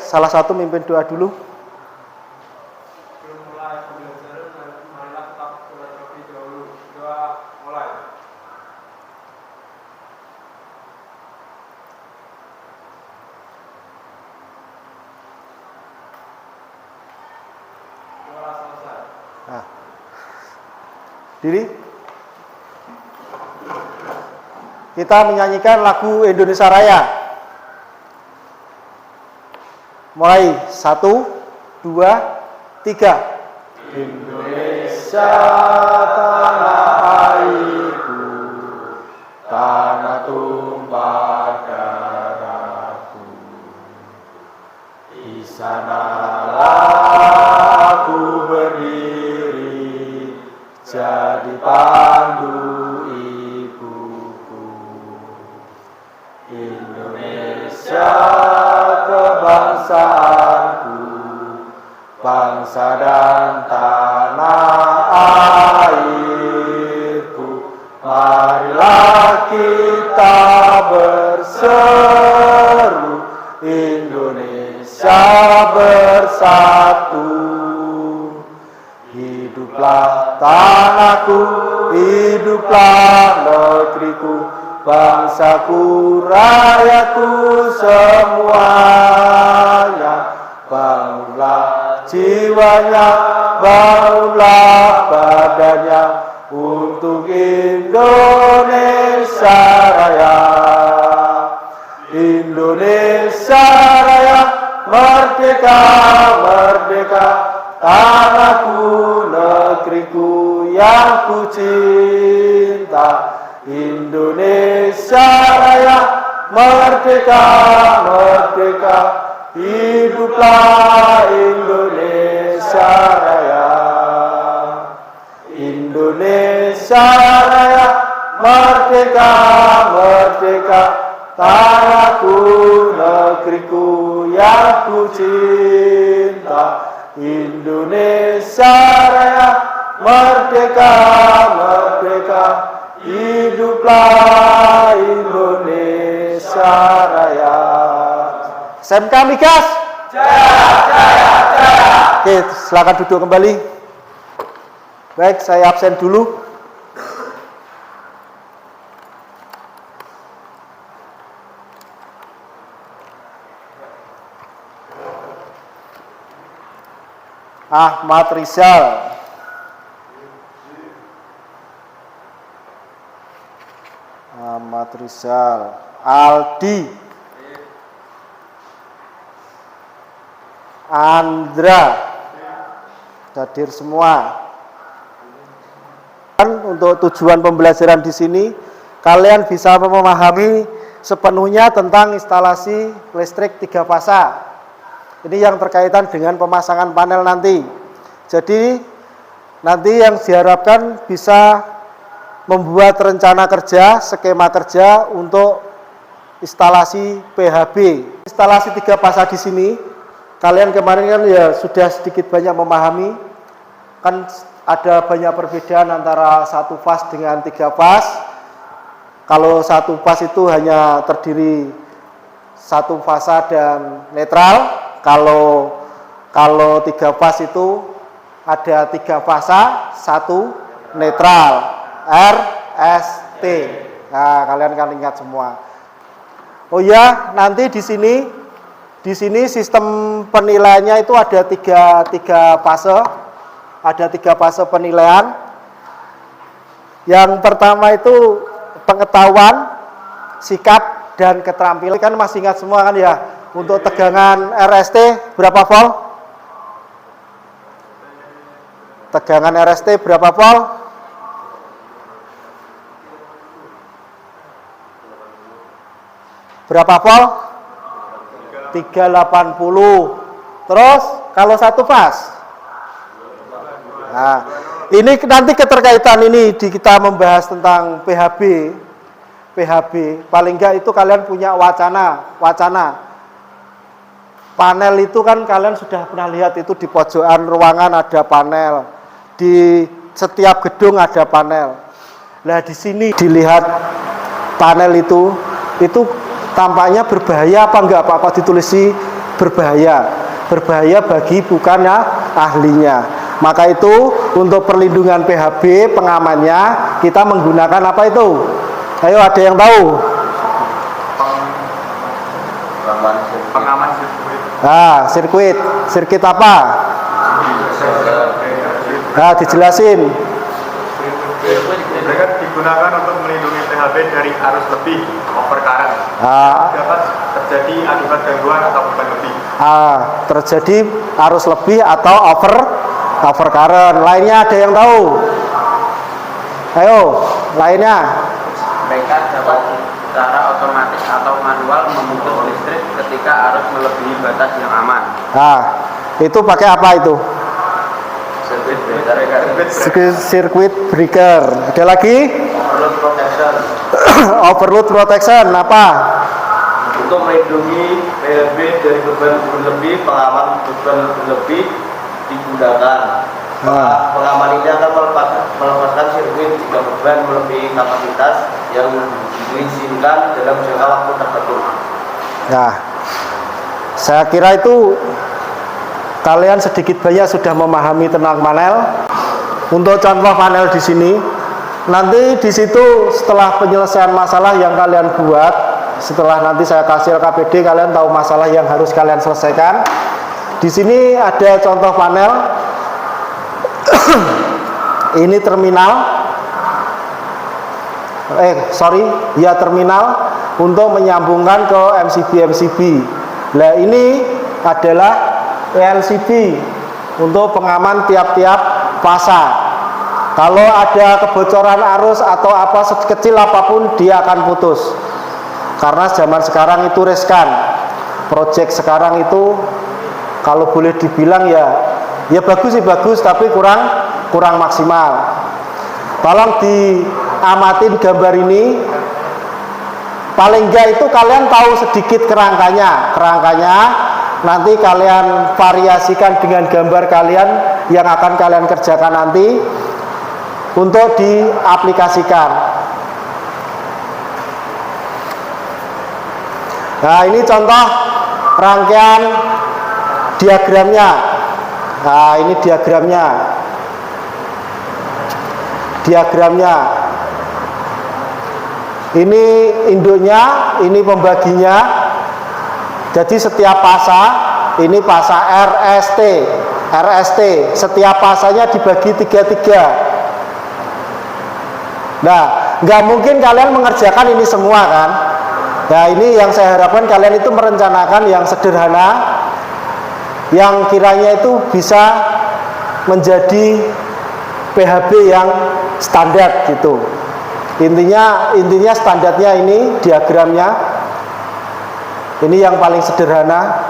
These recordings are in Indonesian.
salah satu mimpin doa dulu. Sebelum mulai pembelajaran, marilah kita sholat terlebih dahulu. Doa mulai. Doa selesai. Nah. Diri. Kita menyanyikan lagu Indonesia Raya. Mulai 1, 2, 3. Indonesia tanah airku, tanah tumpah darahku. Di sanalah aku berdiri, jadi pandu ibuku. Indonesia kebangsaanku, bangsa dan tanah airku. Marilah kita berseru, Indonesia bersatu. Hiduplah tanahku, hiduplah negeriku, bangsaku, rakyatku semuanya. Bangunlah jiwanya, bangunlah badannya untuk Indonesia Raya. Indonesia Raya, merdeka, merdeka, tanahku, negeriku yang ku cinta. Indonesia Raya, merdeka, merdeka, hiduplah Indonesia Raya. Indonesia Raya, merdeka, merdeka, tanahku, negeriku yang ku cinta. Indonesia Raya, merdeka, merdeka, hiduplah Indonesia Raya. SMK Migas. Jaya, jaya, jaya. Oke, silakan duduk kembali. Baik, saya absen dulu. Ahmad Rizal. Ahmad Rizal. Aldi. Andra. Hadir semua. Untuk tujuan pembelajaran di sini, kalian bisa memahami sepenuhnya tentang instalasi listrik 3 fasa. Ini yang berkaitan dengan pemasangan panel nanti. Jadi nanti yang diharapkan bisa membuat rencana kerja, skema kerja untuk instalasi PHB. Instalasi 3 fasa di sini, kalian kemarin kan ya sudah sedikit banyak memahami, kan ada banyak perbedaan antara 1 fas dengan 3 fas. Kalau 1 fas itu hanya terdiri 1 fasa dan netral. Kalau 3 fas itu ada 3 fasa, 1 netral, RST. Nah, kalian kan ingat semua. Oh ya, nanti di sini sistem penilaiannya itu ada tiga fase. Ada 3 fase penilaian. Yang pertama itu pengetahuan, sikap, dan keterampilan. Kan masih ingat semua kan ya? Untuk tegangan RST berapa volt? Tegangan RST berapa volt? Berapa volt? 380. Terus kalau 1 fas? Nah, ini nanti keterkaitan ini kita membahas tentang PHB. Paling enggak itu kalian punya wacana. Panel itu kan kalian sudah pernah lihat itu di pojokan ruangan ada panel. Di setiap gedung ada panel. Nah, di sini dilihat panel itu tampaknya berbahaya apa enggak Pak? Kok ditulis berbahaya bagi bukannya ahlinya. Maka itu untuk perlindungan PHB pengamannya kita menggunakan apa itu? Ayo, ada yang tahu? Pengaman sirkuit. Sirkuit apa? Nah, dijelasin. Mereka digunakan untuk melindungi PHB dari arus lebih, overcurrent. Dapat terjadi akibat gangguan atau beban lebih. Terjadi arus lebih atau overcurrent. Lainnya ada yang tahu? Ayo, lainnya. Mereka dapat secara otomatis atau manual memutus listrik ketika arus melebihi batas yang aman. Itu pakai apa itu? Circuit breaker. Ada lagi? Overload protection. Overload protection apa? Untuk melindungi PHB dari beban berlebih, pengaman beban berlebih digunakan. Pengaman ini akan melepaskan sirkuit jika beban melebihi kapasitas yang diizinkan dalam jangka waktu tertentu. Nah, saya kira itu kalian sedikit banyak sudah memahami tentang panel. Untuk contoh panel di sini, nanti di situ setelah penyelesaian masalah yang kalian buat, setelah nanti saya kasih LKPD, kalian tahu masalah yang harus kalian selesaikan. Di sini ada contoh panel. Ini terminal. Terminal untuk menyambungkan ke MCB. Nah, ini adalah LCB untuk pengaman tiap-tiap fasa. Kalau ada kebocoran arus atau apa sekecil apapun, dia akan putus. Karena zaman sekarang itu riskan. Project sekarang itu kalau boleh dibilang ya bagus sih bagus, tapi kurang maksimal. Tolong diamatin gambar ini. Paling enggak itu kalian tahu sedikit kerangkanya. Nanti kalian variasikan dengan gambar kalian yang akan kalian kerjakan nanti untuk diaplikasikan. Nah, ini contoh rangkaian diagramnya. Nah, ini diagramnya. Ini induknya, ini pembaginya. Jadi setiap pasa, ini pasa RST, setiap pasanya dibagi 3-3. Nah, nggak mungkin kalian mengerjakan ini semua kan? Nah, ini yang saya harapkan kalian itu merencanakan yang sederhana, yang kiranya itu bisa menjadi PHB yang standar gitu. Intinya standarnya ini diagramnya. Ini yang paling sederhana.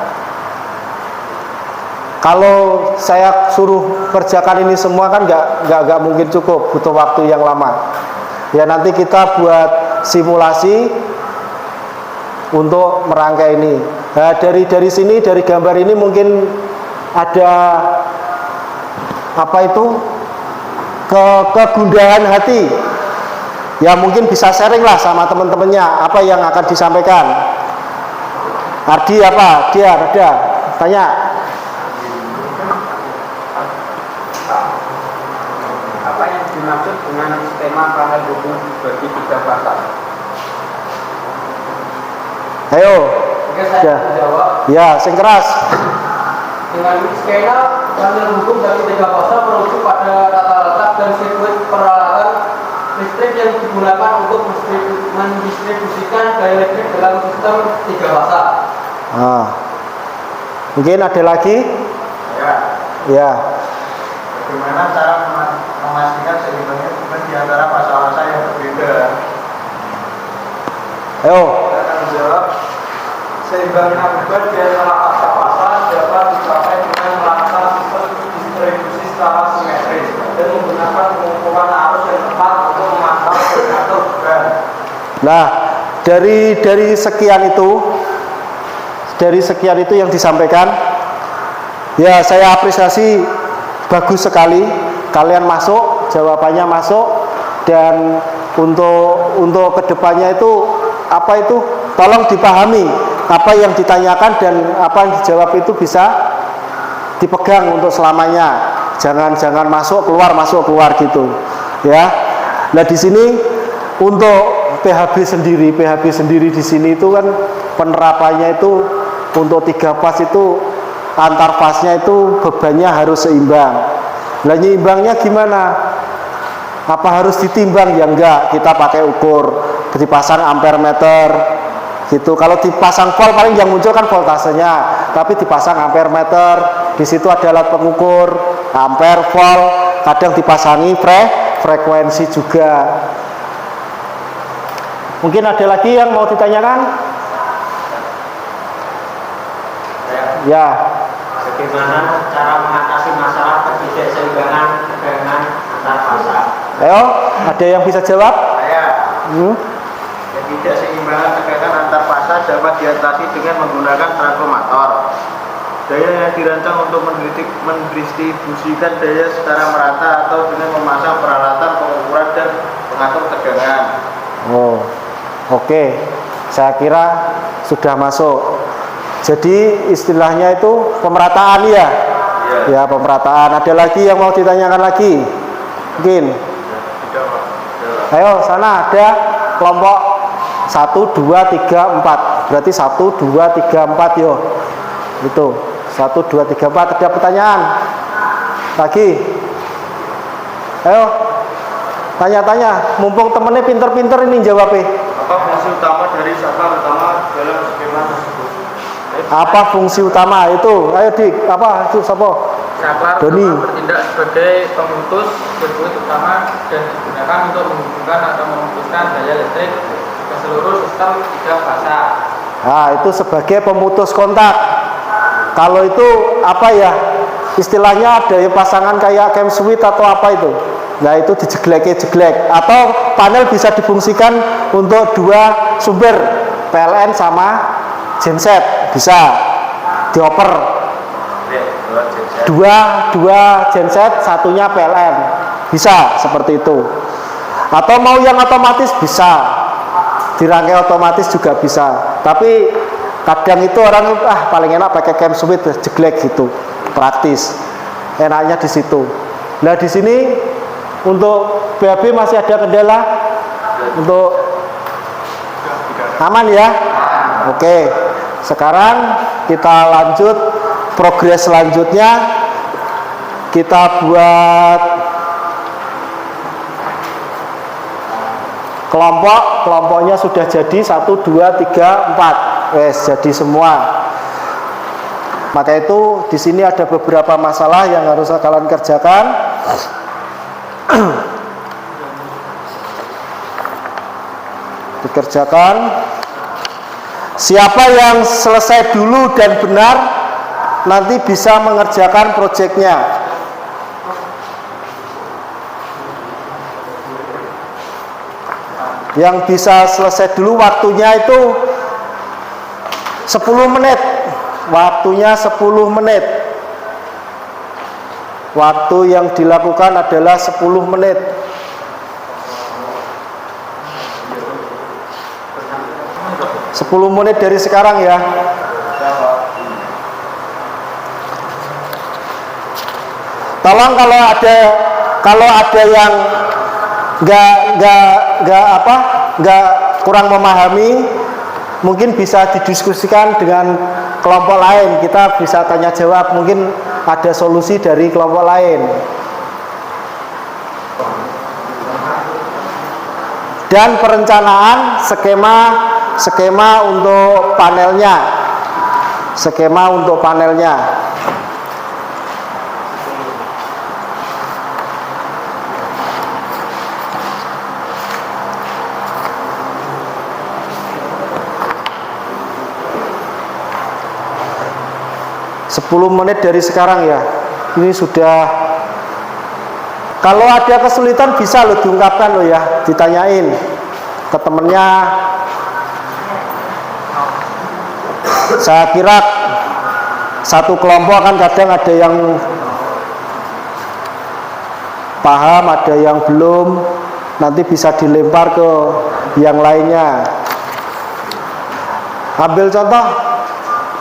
Kalau saya suruh kerjakan ini semua kan nggak mungkin cukup, butuh waktu yang lama. Ya, nanti kita buat simulasi untuk merangkai ini. Nah, dari sini, dari gambar ini mungkin ada apa itu kegundahan hati. Ya, mungkin bisa sharing lah sama teman-temannya apa yang akan disampaikan. Ardi apa? Dia ada tanya. Apa yang dimaksud dengan skema panel hubung bagi 3 fasa? Ayo. Oke, saya menjawab. Ya, sing keras. Dengan skema panel hubung bagi 3 fasa merujuk pada tata letak dan sirkuit peralatan listrik yang digunakan untuk mendistribusikan daya listrik dalam sistem 3 fasa. Mungkin ada lagi? Ya. Bagaimana cara memastikan seimbangnya beban di antara fasa-fasa yang berbeda? Ayo. Saya akan menjawab. Seimbangnya beban di antara fasa-fasa dapat dicapai dengan melakukan sistem distribusi secara simetris dan menggunakan pengumpulan arus yang tepat untuk memantau pengatur beban. Nah, dari sekian itu yang disampaikan, ya saya apresiasi, bagus sekali. Kalian masuk, jawabannya masuk, dan untuk kedepannya itu apa itu? Tolong dipahami apa yang ditanyakan dan apa yang dijawab itu bisa dipegang untuk selamanya. Jangan masuk keluar gitu, ya. Nah di sini untuk PHB sendiri di sini itu kan penerapannya itu untuk 3 fas itu antar fasnya itu bebannya harus seimbang. Nah nyimbangnya gimana? Apa harus ditimbang? Ya enggak, kita pakai ukur, dipasang ampere meter gitu. Kalau dipasang volt paling yang muncul kan voltasenya, tapi dipasang ampere meter, di situ ada alat pengukur ampere, volt, kadang dipasangi frekuensi juga. Mungkin ada lagi yang mau ditanyakan? Ya. Bagaimana cara mengatasi masalah ketidakseimbangan tegangan antar fasa? Ayo, ada yang bisa jawab? Saya. Ketidakseimbangan tegangan antar fasa dapat diatasi dengan menggunakan transformator. Daya yang dirancang untuk mendistribusikan daya secara merata atau dengan memasang peralatan pengukuran dan pengatur tegangan. Oh, oke. Saya kira sudah masuk. Jadi istilahnya itu pemerataan ya? Ya, pemerataan. Ada lagi yang mau ditanyakan lagi? Mungkin. Ayo, sana ada kelompok 1, 2, 3, 4. Berarti 1, 2, 3, 4 yo. Itu. 1, 2, 3, 4. Ada pertanyaan? Lagi? Ayo. Tanya-tanya. Mumpung temennya pinter-pinter ini jawabnya. Apa fungsi utama dari saklar utama dalam skema tersebut? Apa fungsi utama itu? Ayo Dik, apa itu siapa? Saklar Doni. utama bertindak sebagai pemutus sirkuit utama dan digunakan untuk menghubungkan atau memutuskan daya listrik ke seluruh sistem 3 fasa. Nah, itu sebagai pemutus kontak. Kalau itu apa ya? Istilahnya ada ya pasangan kayak cam switch atau apa itu? Nah, itu dijeglek atau panel bisa difungsikan untuk 2 sumber, PLN sama genset, bisa dioper. Dua genset, satunya PLN, bisa seperti itu. Atau mau yang otomatis bisa, dirangkai otomatis juga bisa. Tapi kadang itu orang paling enak pakai cam switch jeglek gitu, praktis. Enaknya di situ. Nah di sini untuk BAB masih ada kendala untuk aman ya. Oke. Sekarang kita lanjut progres selanjutnya. Kita buat kelompoknya sudah jadi 1, 2, 3, 4. Wes jadi semua. Maka itu di sini ada beberapa masalah yang harus kalian kerjakan. Dikerjakan. Siapa yang selesai dulu dan benar nanti bisa mengerjakan proyeknya. Yang bisa selesai dulu waktunya itu 10 menit. Waktunya 10 menit. Waktu yang dilakukan adalah 10 menit. Sepuluh menit dari sekarang ya. Tolong kalau ada yang nggak kurang memahami, mungkin bisa didiskusikan dengan kelompok lain. Kita bisa tanya jawab, mungkin ada solusi dari kelompok lain. Dan perencanaan skema untuk panelnya. Skema untuk panelnya. Sepuluh menit dari sekarang ya. Ini sudah. Kalau ada kesulitan bisa lo diungkapkan lo ya, ditanyain ke temennya. Saya kira satu kelompok kan kadang ada yang paham, ada yang belum. Nanti bisa dilempar ke yang lainnya. Ambil contoh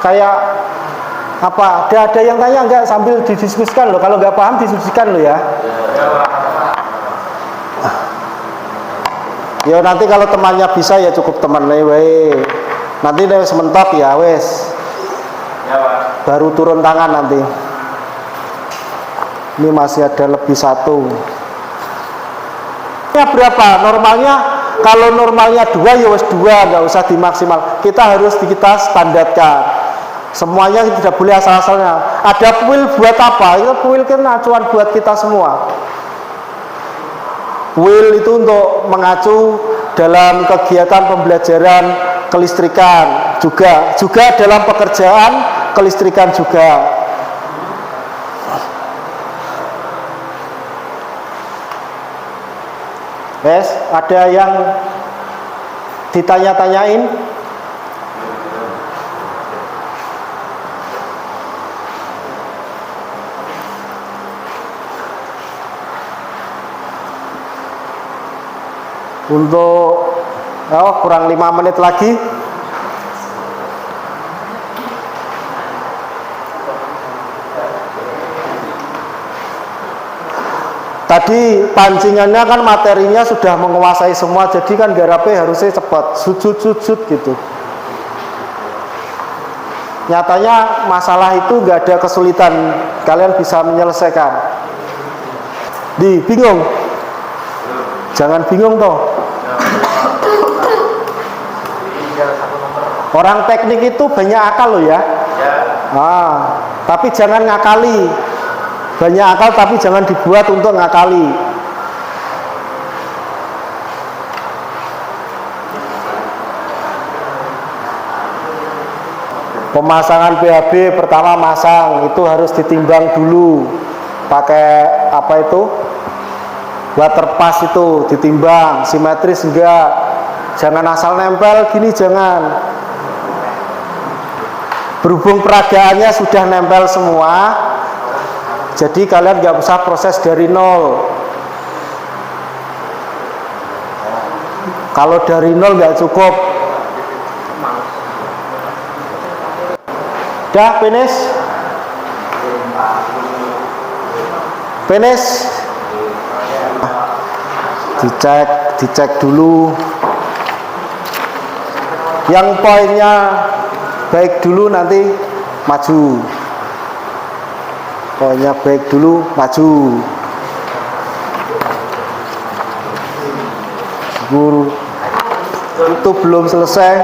kayak apa? Ada yang tanya enggak sambil didiskusikan loh. Kalau nggak paham didiskusikan loh ya. Ya nanti kalau temannya bisa ya cukup temannya we. Nanti wes mentok ya wes. Ya, Pak. Baru turun tangan nanti. Ini masih ada lebih satu. Ya berapa? Normalnya kalau normalnya 2 ya wes 2, nggak usah dimaksimal. Kita harus kita standarkan. Semuanya tidak boleh asal-asalnya. Ada puil buat apa? Itu puil kan acuan buat kita semua. Puil itu untuk mengacu dalam kegiatan pembelajaran kelistrikan juga dalam pekerjaan kelistrikan juga. Wes, ada yang ditanya-tanyain? Untuk kurang 5 menit lagi. Tadi pancingannya kan materinya sudah menguasai semua, jadi kan garapnya harusnya cepat, sujud gitu. Nyatanya masalah itu nggak ada kesulitan, kalian bisa menyelesaikan. Bingung? Jangan bingung toh. Orang teknik itu banyak akal loh ya. Tapi jangan ngakali. Banyak akal tapi jangan dibuat untuk ngakali. Pemasangan PHB pertama masang itu harus ditimbang dulu. Pakai apa itu? Water pass itu ditimbang, simetris enggak. Jangan asal nempel gini, jangan. Berhubung peragaannya sudah nempel semua, jadi kalian nggak usah proses dari nol. Kalau dari nol nggak cukup. Dah finish? Finish? Dicek dulu. Yang poinnya baik dulu nanti maju. Poinnya baik dulu maju. Guru itu belum selesai.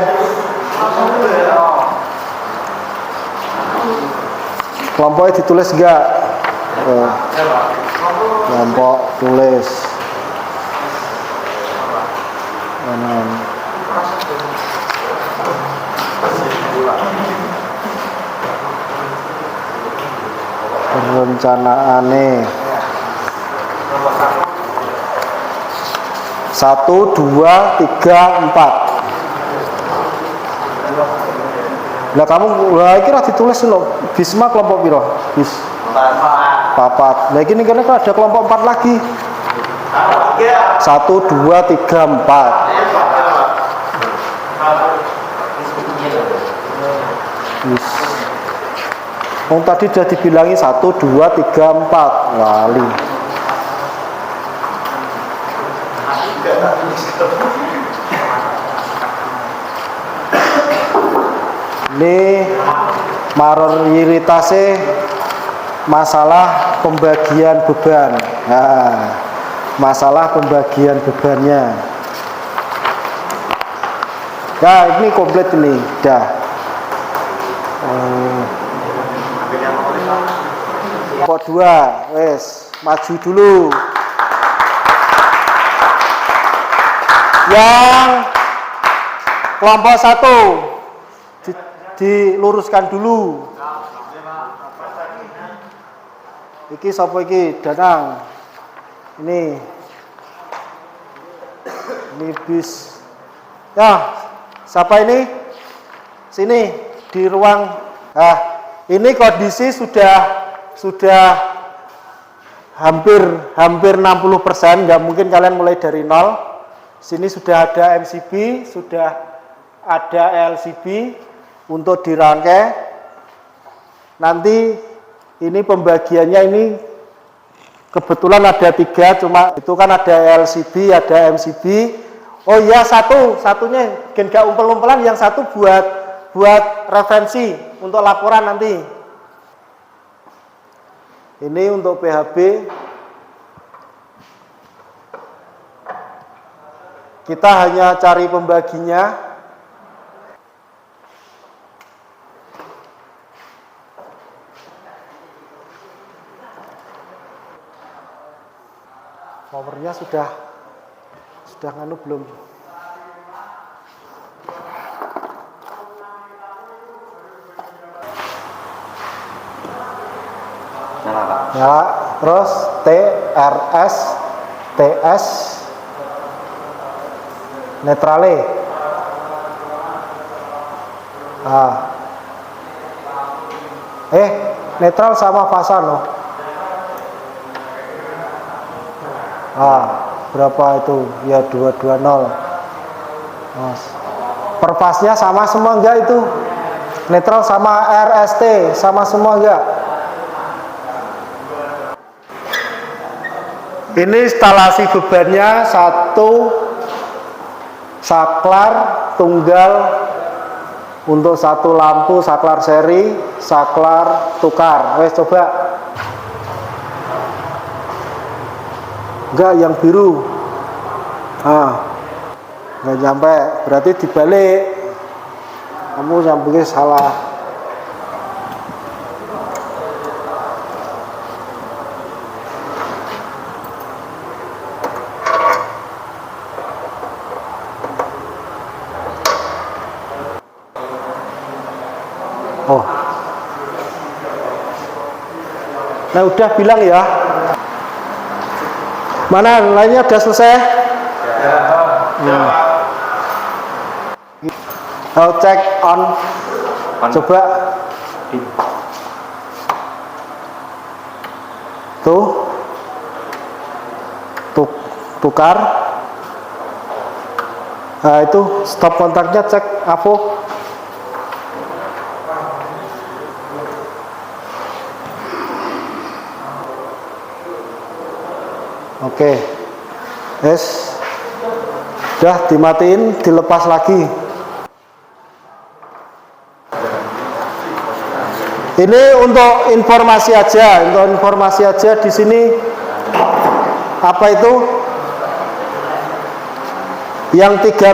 Kelompoknya ditulis enggak? Kelompok tulis. Perencanaane 1, 2, 3, 4. Nah kamu kira ditulis loh. Bisma kelompok piro? Bis. 4. Nah ini kan ada kelompok 4 lagi. 1, 2, 3, 4. Bis. Tadi sudah dibilangi 1, 2, 3, 4. Lali. Ini mayoritasnya masalah pembagian beban. Nah, masalah pembagian bebannya. Nah, ini komplit ini, dah. Kelompok 2, wes, maju dulu. Yang kelompok 1 diluruskan dulu. Iki sapa iki? Danang. Ini bis. Ya, siapa ini? Sini di ruang. Nah, ini kondisi sudah hampir 60%. Nggak mungkin kalian mulai dari nol. Sini sudah ada MCB, sudah ada LCB untuk dirangkai. Nanti ini pembagiannya ini kebetulan ada 3, cuma itu kan ada LCB, ada MCB. Oh iya, satunya gen gak umpel-umpelan, yang satu buat referensi untuk laporan nanti. Ini untuk PHB. Kita hanya cari pembaginya. Powernya sudah nganu belum? Nyala. Terus TRS, TS, netrale. Netral sama fasa no. Berapa itu? Ya 220. Per pasnya sama semua enggak itu? Netral sama RST sama semua enggak? Ini instalasi bebannya 1 saklar tunggal untuk 1 lampu saklar seri, saklar tukar. Wes coba. Enggak, yang biru. Enggak nyampe, berarti dibalik. Kamu nyambungnya salah. Nah, udah bilang ya. Mana lainnya udah selesai? Cek on. Coba. Tuh. Tukar. Nah, itu stop kontaknya, cek AVO. Oke, yes, udah dimatiin, dilepas lagi. Ini untuk informasi aja, di sini apa itu? Yang 3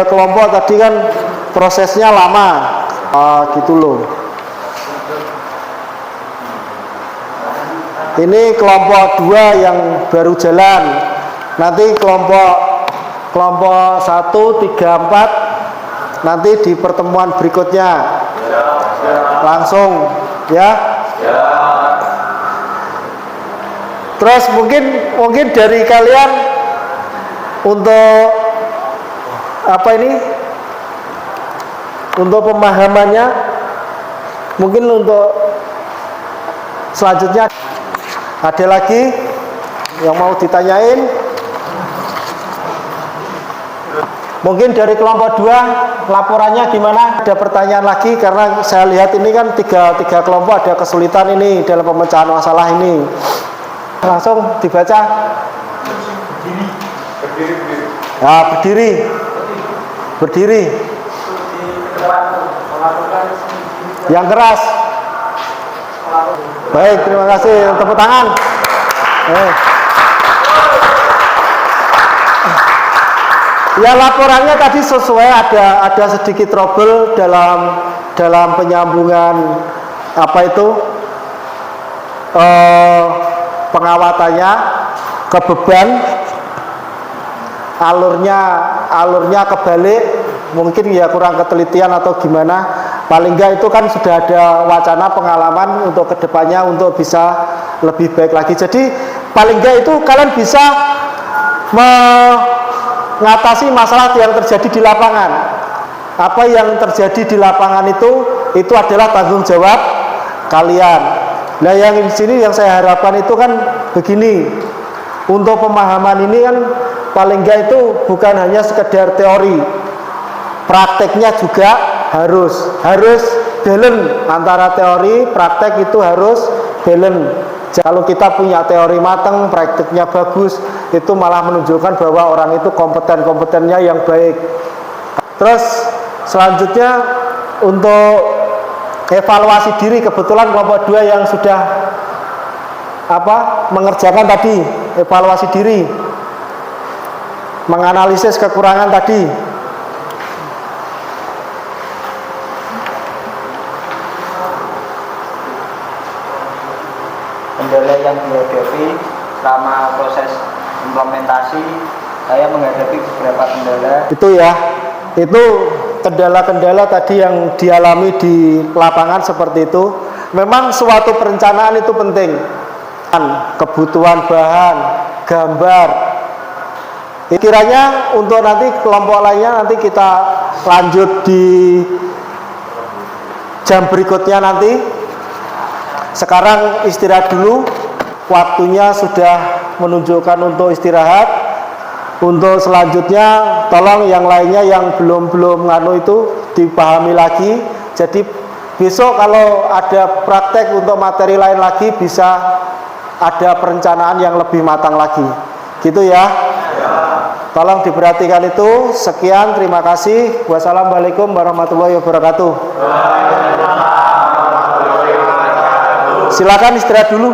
kelompok, tadi kan prosesnya lama, gitu loh. Ini kelompok 2 yang baru jalan. Nanti kelompok 1, 3, 4 nanti di pertemuan berikutnya. Langsung ya. Terus mungkin dari kalian untuk apa ini? Untuk pemahamannya, mungkin untuk selanjutnya ada lagi yang mau ditanyain? Mungkin dari kelompok 2 laporannya gimana? Ada pertanyaan lagi karena saya lihat ini kan tiga kelompok ada kesulitan ini dalam pemecahan masalah ini. Langsung dibaca. Berdiri. Yang keras. Baik, terima kasih. Tepuk tangan. Ya, laporannya tadi sesuai, ada sedikit trouble dalam penyambungan apa itu pengawatannya ke beban, alurnya kebalik, mungkin ya kurang ketelitian atau gimana. Paling enggak itu kan sudah ada wacana pengalaman untuk kedepannya untuk bisa lebih baik lagi. Jadi paling enggak itu kalian bisa mengatasi masalah yang terjadi di lapangan. Apa yang terjadi di lapangan itu adalah tanggung jawab kalian. Nah, yang di sini yang saya harapkan itu kan begini. Untuk pemahaman ini kan paling enggak itu bukan hanya sekedar teori. prakteknya juga harus balance antara teori praktek, itu harus balance. Kalau kita punya teori matang, prakteknya bagus, itu malah menunjukkan bahwa orang itu kompetennya yang baik. Terus selanjutnya untuk evaluasi diri, kebetulan kelompok 2 yang sudah mengerjakan tadi evaluasi diri, menganalisis kekurangan tadi. Kendala yang dihadapi selama proses implementasi, saya menghadapi beberapa kendala. Itu kendala-kendala tadi yang dialami di lapangan seperti itu. Memang suatu perencanaan itu penting, kebutuhan bahan, gambar. Kiranya untuk nanti kelompok lainnya nanti kita lanjut di jam berikutnya nanti. Sekarang istirahat dulu, waktunya sudah menunjukkan untuk istirahat. Untuk selanjutnya tolong yang lainnya yang belum itu dipahami lagi. Jadi besok kalau ada praktek untuk materi lain lagi, bisa ada perencanaan yang lebih matang lagi. Gitu ya. Tolong diperhatikan itu. Sekian, terima kasih. Wassalamualaikum warahmatullahi wabarakatuh. Silakan istirahat dulu.